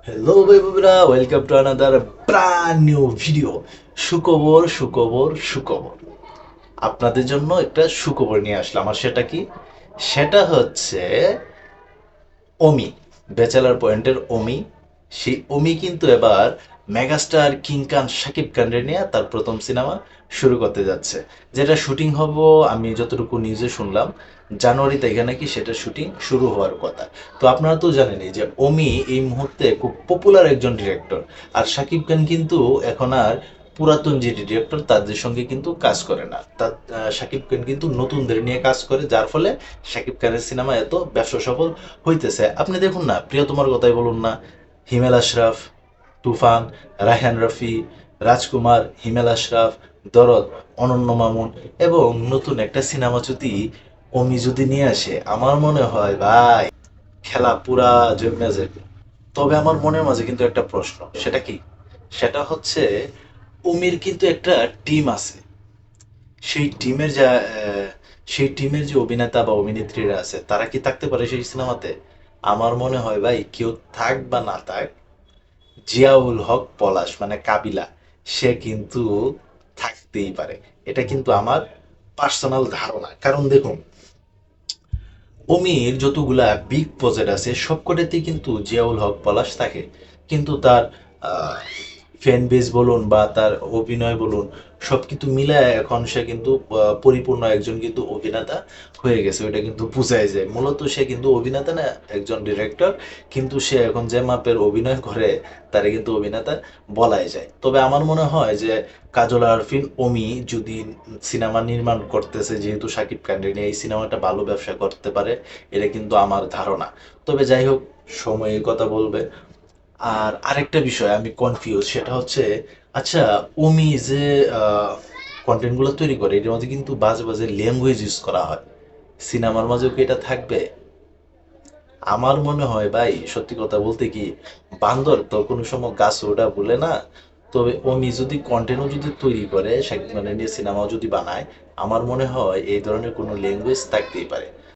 Hello ভাই বাবুরা, welcome to another brand new video. সুখবর সুখবর সুখবর, আপনাদের জন্য একটা সুখবর নিয়ে আসলাম। আর সেটা কি? সেটা হচ্ছে অমি, ব্যাচেলার পয়েন্টের অমি। সেই অমি কিন্তু এবার মেগাস্টার কিং খান শাকিব খানরে নিয়ে তার প্রথম সিনেমা শুরু করতে যাচ্ছে। যেটা শুটিং হব, আমি যতটুকু নিউজে শুনলাম, জানুয়ারি থেকে নাকি সেটা শুটিং শুরু হওয়ার কথা। তো আপনারা তো জানেনই যে অমি এই মুহূর্তে খুব পপুলার একজন ডিরেক্টর। আর শাকিব খান কিন্তু এখন আর পুরাতন যে ডিরেক্টর তাদের সঙ্গে কিন্তু কাজ করে না। তার শাকিব খান কিন্তু নতুনদের নিয়ে কাজ করে, যার ফলে শাকিব খানের সিনেমা এত ব্যবসা সফল হইতেছে। আপনি দেখুন না, প্রিয়তমার কথাই বলুন না, হিমেল আশরাফ, তুফান, রায়হান রফি, রাজকুমার, হিমেল আশরাফ, দরদ, অনন্য মামুন, এবং নতুন একটা সিনেমা যদি অমি যদি নিয়ে আসে, আমার মনে হয় ভাই খেলা পুরা জমে যাবে। তবে আমার মনের মাঝে কিন্তু একটা প্রশ্ন, সেটা কি? সেটা হচ্ছে অমির কিন্তু একটা টিম আছে। সেই টিমের যা সেই টিমের যে অভিনেতা বা অভিনেত্রীরা আছে, তারা কি থাকতে পারে সেই সিনেমাতে? আমার মনে হয় ভাই, কেউ থাক বা না থাক, জিয়াউল হক পলাশ মানে কাবিলা, সে কিন্তু থাকতেই পারে। এটা কিন্তু আমার পার্সোনাল ধারণা। কারণ দেখুন, অমির যতগুলা বিগ প্রজেক্ট আছে সবকটাতেই কিন্তু জিয়াউল হক পলাশ থাকে। কিন্তু তার ফ্যান বেস বলুন বা তার অভিনয় বলুন, সব কিছু মিলায় এখন সে কিন্তু পরিপূর্ণ একজন কিন্তু অভিনেতা হয়ে গেছে। ওইটা কিন্তু বোঝাই যায়। মূলত সে কিন্তু অভিনেতা না, একজন ডিরেক্টর। কিন্তু সে এখন যে মাপের অভিনয় করে, তারে কিন্তু অভিনেতা বলাই যায়। তবে আমার মনে হয় যে কাজল আরফিন অমি যদি সিনেমা নির্মাণ করতেছে, যেহেতু শাকিব খানের নিয়ে, এই সিনেমাটা ভালো ব্যবসা করতে পারে, এটা কিন্তু আমার ধারণা। তবে যাই হোক, সময়ের কথা বলবে। আর আরেকটা বিষয় আমি কনফিউজ, সেটা হচ্ছে, আচ্ছা, উমি যে কন্টেন্টগুলো তৈরি করে, এটার মধ্যে কিন্তু বাজে বাজে ল্যাঙ্গুয়েজ ইউজ করা হয়। সিনেমার মাঝেও কি এটা থাকবে? আমার মনে হয় ভাই, সত্যি কথা বলতে কি, বান্দর তো কোনো সময় গাছ ওঠা বলে না। তবে উমি যদি কন্টেন্টও যদি তৈরি করে, মানে নিয়ে সিনেমাও যদি বানায়, আমার মনে হয় এই ধরনের কোনো ল্যাঙ্গুয়েজ থাকতেই পারে।